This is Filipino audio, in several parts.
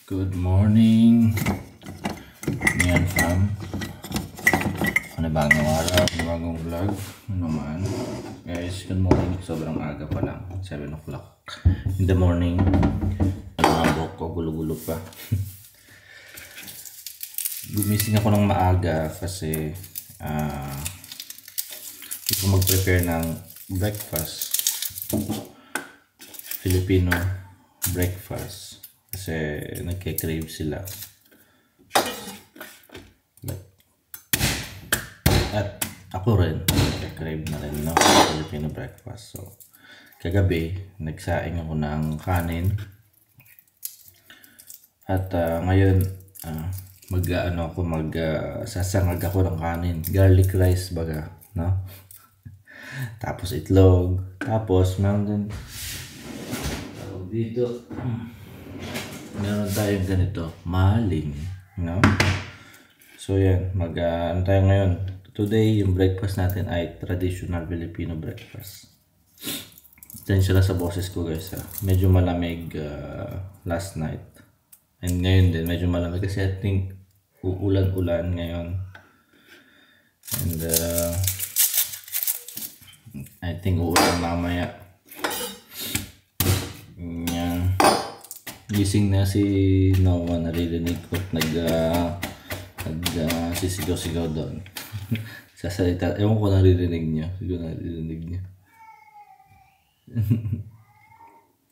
Good morning. Yan fam. Panibagong araw, panibagong vlog. Ano naman. Guys, good morning. Sobrang aga pa lang. 7 o'clock in the morning. Mga ko, gulo-gulo pa. Gumising ako ng maaga kasi gusto mag-prepare ng breakfast. Filipino breakfast. Kasi nagke-crave sila. At ako rin, nagke-crave na rin, no? Filipino breakfast. So, kagabi, nagsaing ako ng kanin. At ngayon, sasangag ako ng kanin. Garlic rice baga, no? Tapos itlog. Tapos, meron din dito. Meron tayong ganito, maling, no? So yan, ano tayo ngayon? Today, yung breakfast natin ay traditional Filipino breakfast. Tensya lang sa boses ko guys, ha? Medyo malamig last night. And ngayon din, medyo malamig kasi I think uulan-ulan ngayon. And I think uulan mamaya. Yan. Gising na si Noah, naririnig ko sisigaw-sigaw doon. Sasalita, ewan ko naririnig niya. Siguro naririnig niya.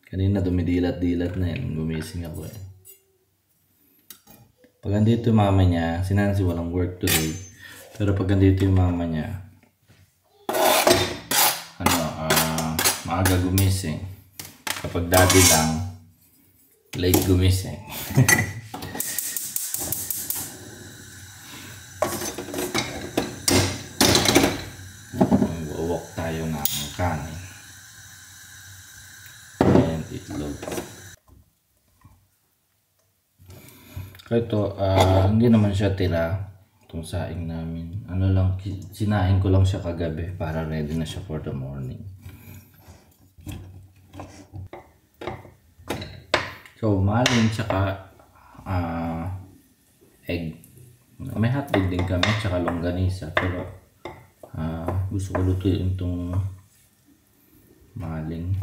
Kanina dumidilat-dilat na yan. Gumising ako eh. Pag andito yung mama niya, si Nancy walang work today. Pero pag andito yung mama niya, maaga gumising. Kapag daddy lang, late gumising. Wawak tayo ng kanin and itlog. Ito, hindi naman siya tira itong saing namin. Ano lang, sinain ko lang siya kagabi para ready na siya for the morning. So, maling tsaka egg. May hotdog din kami tsaka longganisa. Pero gusto ko lutuin itong maling.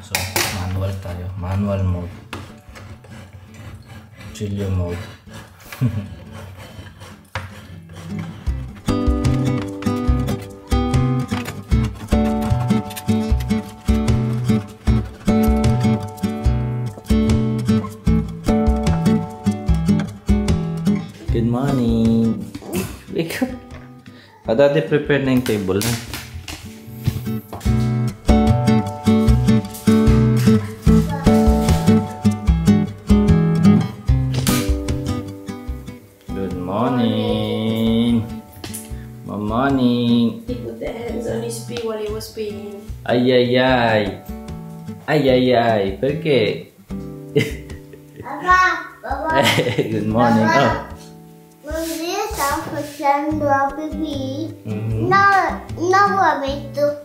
So, manual tayo. Manual mode. Chilio mode. Good morning. Wake up. Dati prepare na yung table na. Morning. He put the hands on his pee while he was peeing. Ay, ay, ay. Ay, ay, ay. ¿Por qué? Papa. Good morning. Papa. When we start pushing the baby, no momento.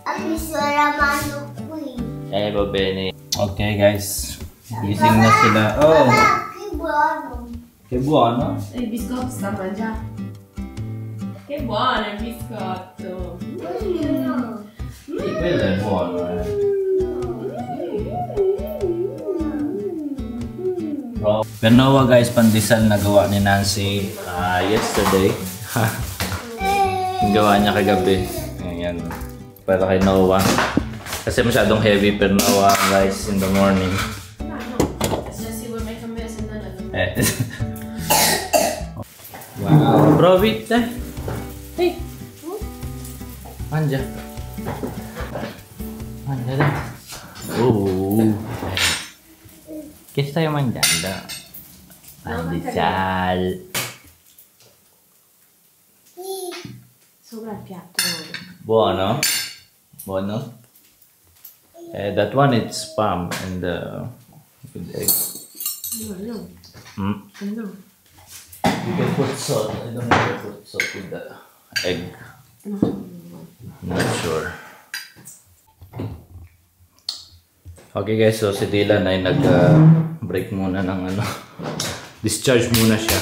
Apisoramano qui. Va bene. Okay, guys. Gising na sila. Oh. Che buono. Che buono. Il biscotto sta mangiando. Che buono il biscotto! Sì, quello è buono, Pero Noah guys, pandesal na gawa ni Nancy yesterday. Yung gawa niya kagabi. Ayan. Para kay Noah. Kasi masyadong heavy pero Noah guys in the morning. Wow, bro, wait eh. Hey. Manja. Manja dah. Oh. Kiss tayo manjanda. Pandesal. Sopra il piatto. Buono? Buono? That one it's spam and with egg. No. Hmm? No. You can put salt. I don't know if I put salt with the egg. Not sure. Okay guys, so si Dylan ay nag-break muna ng ano. Discharge muna siya.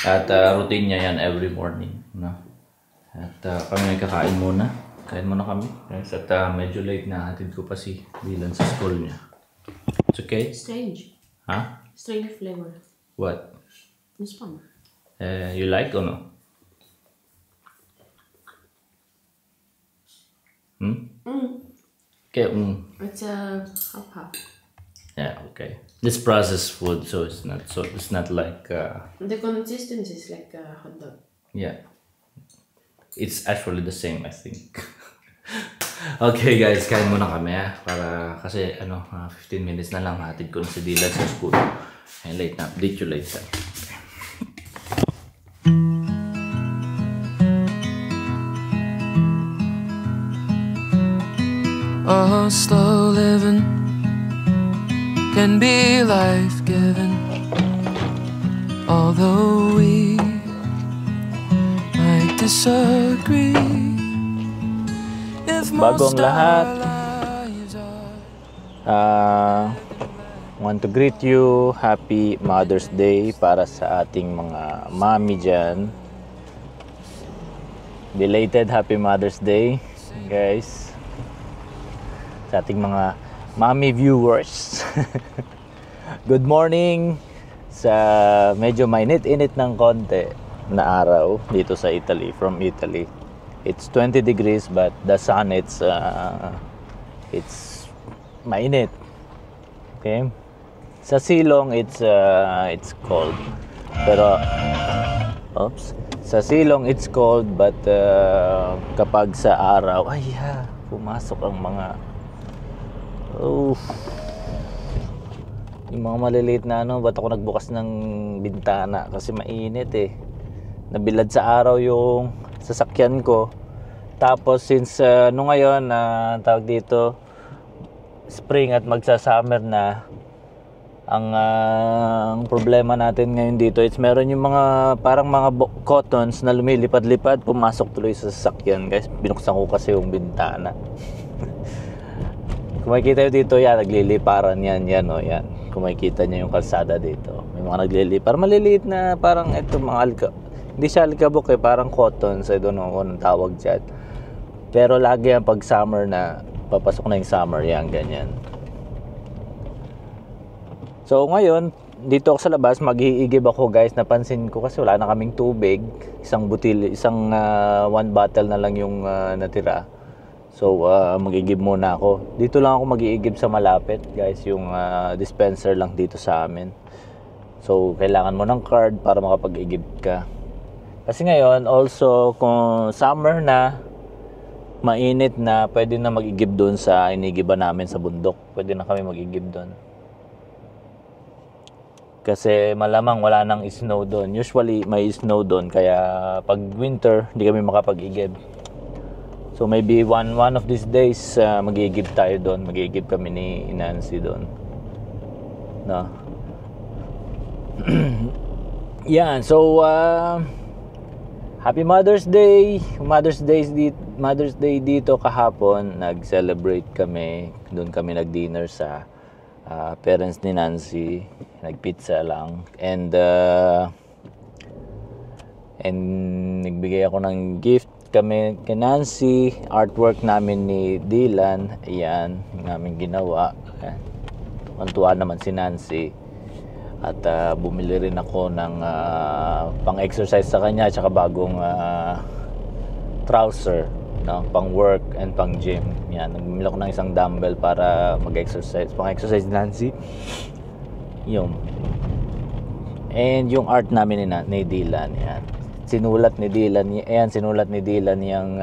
At routine niya yan every morning. No? At kami kakain muna. Kain muna kami. Guys, at medyo late na. Hatid ko pa si Dylan sa school niya. It's okay? Strange. Huh? Strange flavor. What? The spam. You like or no? Okay. It's a half. Yeah. Okay. This processed food, so it's not like. The consistency is like a hot dog. Yeah. It's actually the same, I think. Okay guys, kain muna kami para kasi 15 minutes na lang hatid ko na si Dylan sa school. And late na, update you later. Oh, slow living can be life-giving, although we might disagree. If Bagong most lahat. our lives are Want to greet you. Happy Mother's Day para sa ating mga mami dyan. Belated Happy Mother's Day, guys. Sa ating mga mami viewers. Good morning sa medyo mainit-init ng konti na araw dito sa Italy, from Italy. It's 20 degrees but the sun it's mainit. Okay? Sa silong it's cold. Pero sa silong it's cold but kapag sa araw pumasok ang mga yung mga maliliit na ba't ako nagbukas ng bintana kasi mainit nabilad sa araw yung sasakyan ko. Tapos since ngayon tawag dito spring at magsa-summer na, ang problema natin ngayon dito is meron yung mga parang mga cottons na lumilipad-lipad pumasok tuloy sa sasakyan. Guys, binuksan ko kasi yung bintana. Kung makikita nyo dito, nagliliparan yan. Yan. Kung makikita nyo yung kalsada dito, may mga naglilipar. Maliliit na parang ito mga hindi siya alikabok parang cottons. I don't know kung anong tawag dyan. Pero lagi yan pag summer na, papasok na yung summer, yan, ganyan. So ngayon, dito ako sa labas, mag-iigib ako guys. Napansin ko kasi wala na kaming tubig. Isang one bottle na lang yung natira. So, mag-igib muna ako. Dito lang ako mag-iigib sa malapit, guys. Yung dispenser lang dito sa amin. So, kailangan mo ng card para makapag-igib ka. Kasi ngayon, also, kung summer na, mainit na, pwede na mag-igib doon sa inigiban namin sa bundok. Pwede na kami mag-igib doon. Kasi malamang wala nang snow doon. Usually, may snow doon. Kaya, pag winter, hindi kami makapag-igib. So maybe one of these days mag-igib tayo doon. Mag-igib kami ni Nancy doon. No. Yan, so Happy Mother's Day. Mother's Day dito kahapon. Nag-celebrate kami. Doon kami nag-dinner sa parents ni Nancy. Nag-pizza lang. And nagbigay ako ng gift kami kay Nancy, artwork namin ni Dylan, ayan, namin ginawa. Tuwa naman si Nancy. At bumili rin ako ng pang-exercise sa kanya, tsaka bagong trouser, no? Pang work and pang gym. Yan, nagbili ako ng isang dumbbell para mag-exercise, pang-exercise ni Nancy. Yung. And yung art namin ni Dylan, yan. Sinulat ni Dylan yung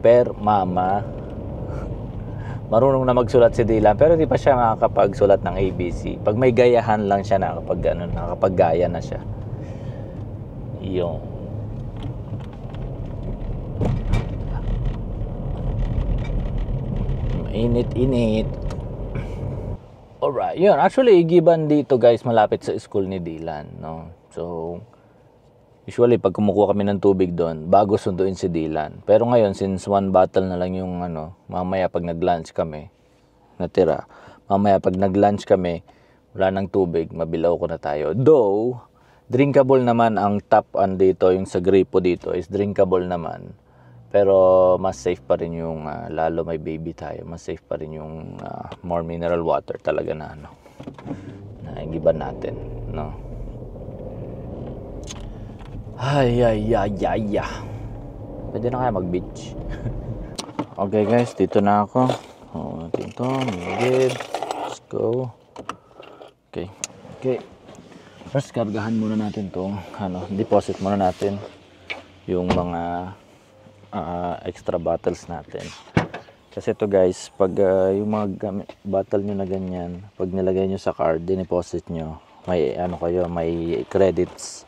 per mama. Marunong na magsulat si Dylan, pero di pa siya nakakapagsulat ng ABC. Pag may gayahan lang siya, nakakapaggaya na siya. Yung init. Alright, yun. Actually, giban dito guys, malapit sa school ni Dylan, no? So, usually, pag kumukuha kami ng tubig doon, bago sunduin si Dylan. Pero ngayon, since 1 bottle na lang yung mamaya pag nag-lunch kami, natira. Mamaya pag nag-lunch kami, wala ng tubig, mabilaw ko na tayo. Though, drinkable naman ang tap dito, yung sa gripo dito is drinkable naman. Pero mas safe pa rin yung, lalo may baby tayo, mas safe pa rin yung more mineral water talaga na igiban natin, no? Ay. Pwede na kaya mag-beach. Okay guys, dito na ako. Natin ito, migid. Let's go. Okay. First, kargahan muna natin to. Deposit muna natin yung mga extra bottles natin. Kasi ito guys, pag yung mga bottle nyo na ganyan, pag nilagay nyo sa card, dineposit nyo, may may credits.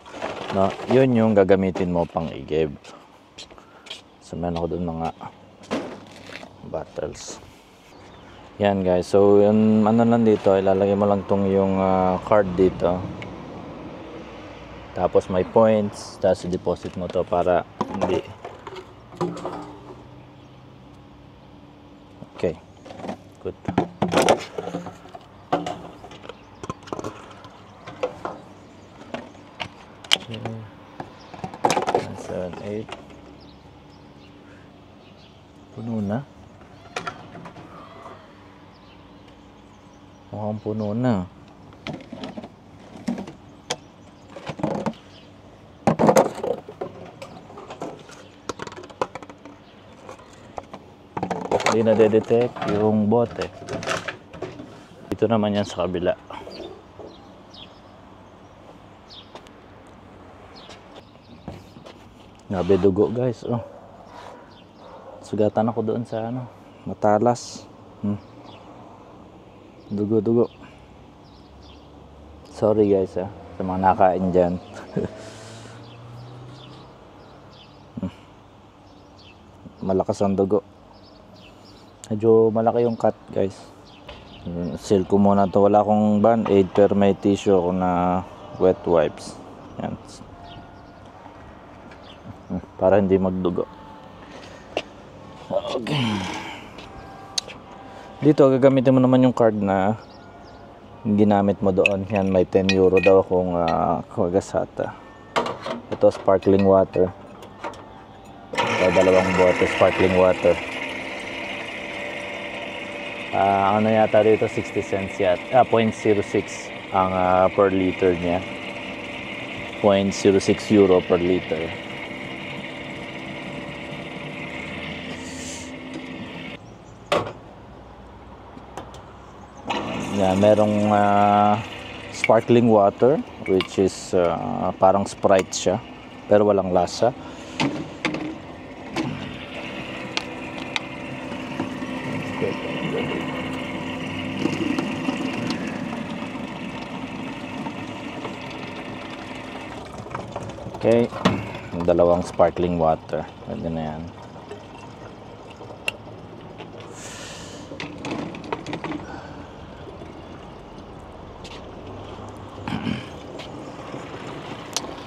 No, yun yung gagamitin mo pang i-give. So, meron ako doon mga bottles. Yan guys. So, yung lang dito, ilalagay mo lang tong yung card dito. Tapos may points. Tapos i-deposit mo to para hindi. Okay. Good. 7, 8. Puno na. Mukhang puno na. Hindi na detect yung bote. Dito naman yan sa kabila. Grabe dugo guys, sugatan ako doon sa matalas. Dugo. Sorry guys sa mga nakain dyan. Malakas ang dugo. Medyo malaki yung cut guys. Seal ko muna to. Wala akong band-aid pero may tissue ako na wet wipes. Yan. Para hindi magdugo. Okay. Dito gagamitin mo naman yung card na ginamit mo doon. Yan, may 10 euro daw kung kagasata. Ito sparkling water. Ito, 2 bote sparkling water. Ano yata dito, 60 cents yata. 0.06 ang per liter niya. 0.06 euro per liter. Yan, merong sparkling water which is parang Sprite siya pero walang lasa. Okay, 2 sparkling water. Pwede na yan.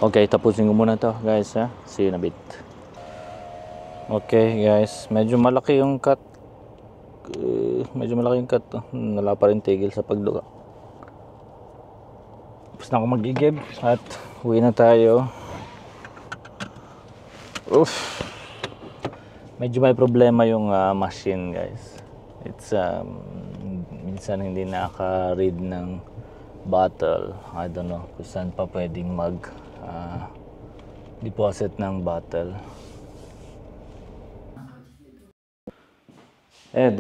Okay, tapusin ko muna to guys ha. See you in a bit. Okay guys, medyo malaki yung cut. Wala pa rin tigil sa pagduga. Tapos na ako mag-igib at uwi na tayo. Oof. Medyo may problema yung machine guys. It's minsan hindi nakaka-read ng bottle. I don't know kung saan pa pwedeng deposit ng bottle. And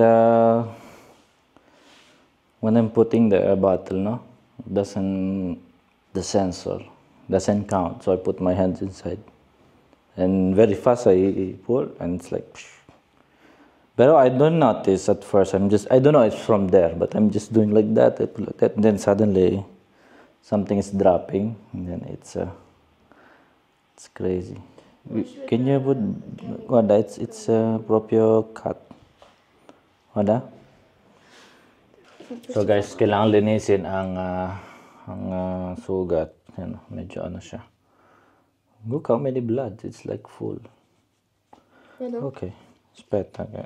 when I'm putting the bottle, the sensor doesn't count, so I put my hands inside and very fast I pull and it's like psh. Pero I don't notice at first. I don't know it's from there, but I'm just doing like that. I put like that, and then suddenly something is dropping, and then it's crazy. Can you put what? It's proprio cut. Wala? So guys, kailangan linisin ang sugat. Yan, medyo ano siya. Look how many blood. It's like full. Okay. Aspetta che...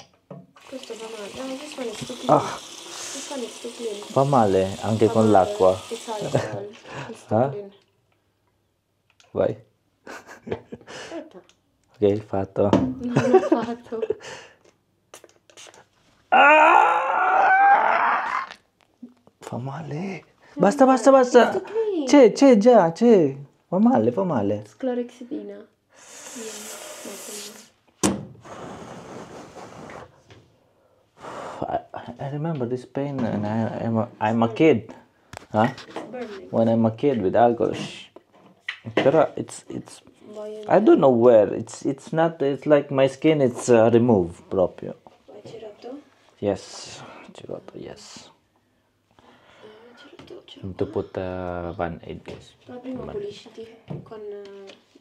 Questo fa male. No, this one is too clean. This one is too clean. Fa male anche con l'acqua. It's alcohol. It's too Huh? clean. Vai. Aspetta. Ok, fatto. Non l'ho fatto. Fa male. Basta. C'è già, c'è. Fa male. Sclorexidina. I remember this pain and I'm a kid. Huh? Burning. When I'm a kid with alcohol. Pero it's I don't know where. It's not, it's like my skin, it's removed proprio. Hai girato? Yes. Chirotto, yes. Girato. To put Band-Aid, guys. Ma prima pulisciti con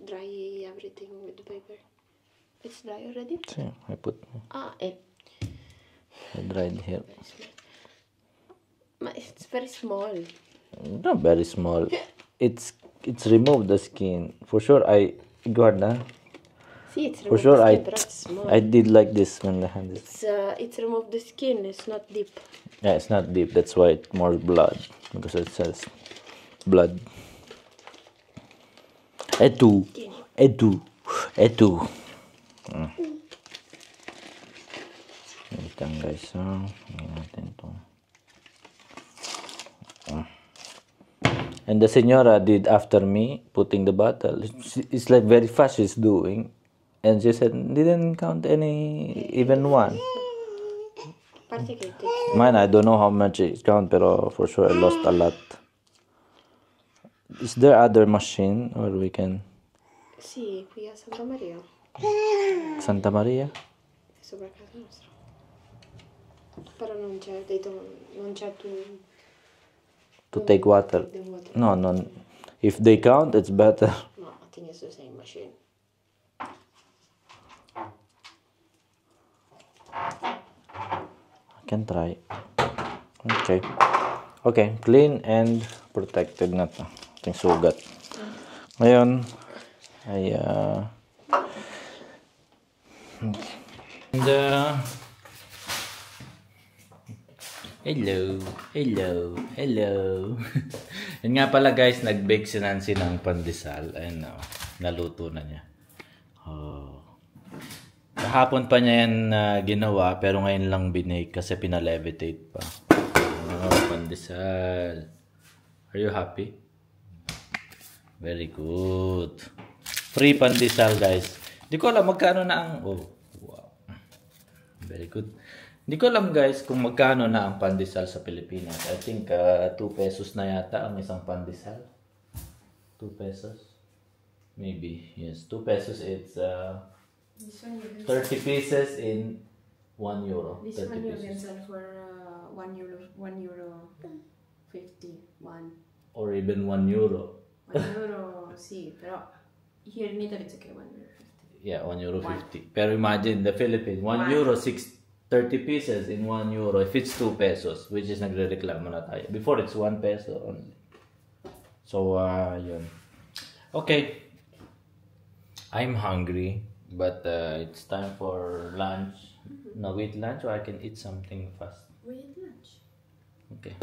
dry everything with the paper. It's dry already? See, I put I dried here. Ma it's very small. Not very small. It's removed the skin. For sure I guarda. Sì, it's For removed sure the I skin, but it's small. I did like this when I had this. It's removed the skin, it's not deep. Yeah, it's not deep. That's why it's more blood because it says blood. Et tu. Wait lang guys. Ngayon natin to. And the senora did after me putting the bottle. It's like very fast she's doing. And she said, didn't count any, even one. Parte che it takes. Mine, I don't know how much it count, pero for sure I lost a lot. Is there other machine or we can... Sì, qui a Santa Maria. Santa Maria? È sopra casa nostra. Però non c'è, non c'è To take water. the water. No. If they count, it's better. No, I think it's the same machine. I can try. Okay, clean and protected na to. Ating sugat. Ngayon, ay hello. Yun nga pala guys, nag-bake si Nancy ng pandesal. Ayun na, naluto na niya. Kahapon pa niya yan ginawa, pero ngayon lang binake kasi pinalevitate pa. Pandesal. Are you happy? Very good. Free pandesal guys. Di ko alam magkano na ang... Oh, wow. Very good. Hindi ko alam guys kung magkano na ang pandesal sa Pilipinas. I think 2 pesos na yata ang isang pandesal. 2 pesos? Maybe. Yes, 2 pesos it's 30 pieces in 1 euro. This 30 one you pieces. can sell for €1.51. Or even 1 euro. €1, sì, però here in Italy it's okay, €1.50. Yeah, €1.50. Pero imagine the Philippines, 1 euro, 30 pieces in 1 euro. If it's 2 pesos, which is nagre-reklamo na tayo. Before it's 1 peso only. So, yun. Okay. I'm hungry, but it's time for lunch. Now we eat lunch or I can eat something fast. We eat lunch. Okay.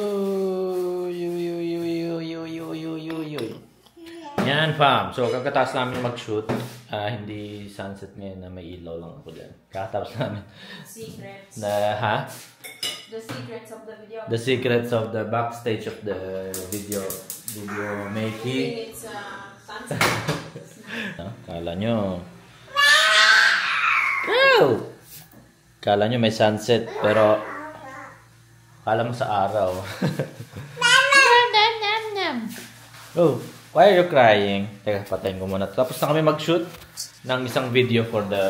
Yan, fam. So, kakatapos namin mag-shoot. Hindi sunset ngayon na may ilaw lang ako dyan. Kakatapos namin. Secrets. The secrets of the video. The secrets of the backstage of the video making. It's sunset. Kala nyo. Kala nyo may sunset, pero kala mo sa araw. Oh, why are you crying? Teka, patayin ko muna. Tapos na kami mag-shoot ng isang video for the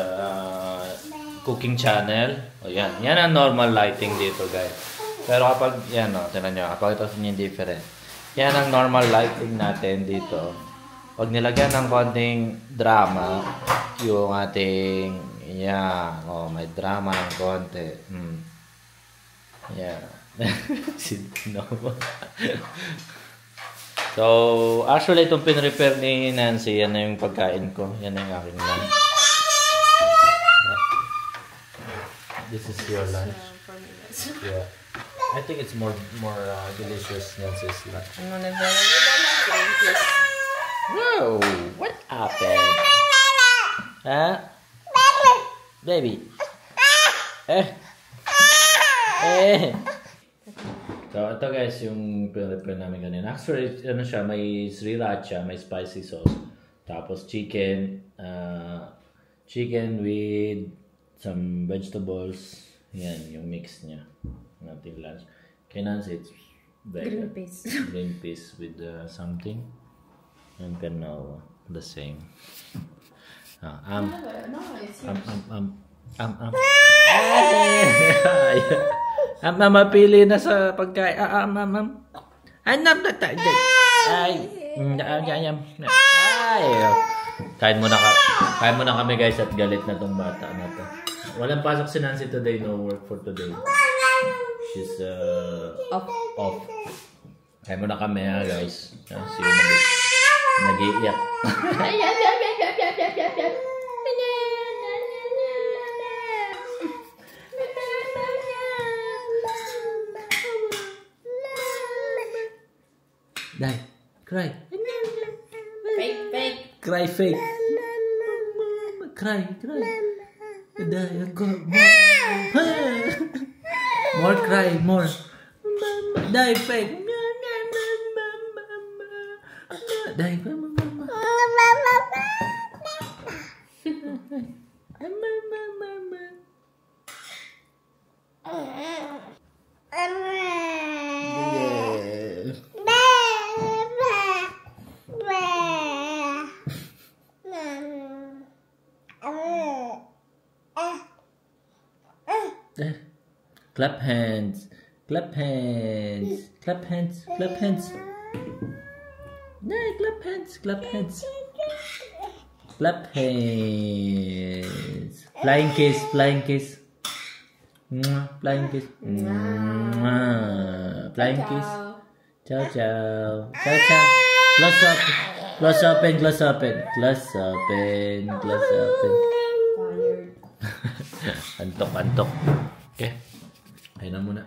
cooking channel. O yan. Yan ang normal lighting dito, guys. Pero kapag, yan o, tinan nyo, kapag ito yung different. Yan ang normal lighting natin dito. Pag nilagyan ng konting drama, yung ating, yan, o, may drama ng konti. Yan. No. So, actually, itong pinrepair ni Nancy, yan na yung pagkain ko. Yan na yung aking lunch. This is your lunch. Yeah. I think it's more delicious Nancy's lunch. I'm gonna very Whoa! What happened? Huh? Baby. So, ito guys, yung pinrepair namin kanina. Actually, ano siya, may sriracha, may spicy sauce. Tapos chicken with some vegetables. Yan, yung mix niya. Nating lunch. Kay Nancy, it's green peas. Green peas with something. And canola, the same. Mapili na sa pagkain. Anam na tayo. Ay. Kain muna kami guys at galit na tong bata na to. Walang pasok si Nancy today, no work for today. She's off. Kain muna kami ha guys. See you nag-iiyak. Dai, cry. Fake. Cry fake. Cry. Dai, go. More cry, more. Dai, fake. Dai, Clap hands. Clap hands. Clap hands. Clap hands. Nay, clap hands. Clap hands. Clap hands. Flying kiss. Flying kiss. Flying kiss. Flying kiss. Ciao, ciao. Ciao, ciao. Close up. Close open. Close open. Close open. Close open. Tired. Antok. Okay. Ayun na muna.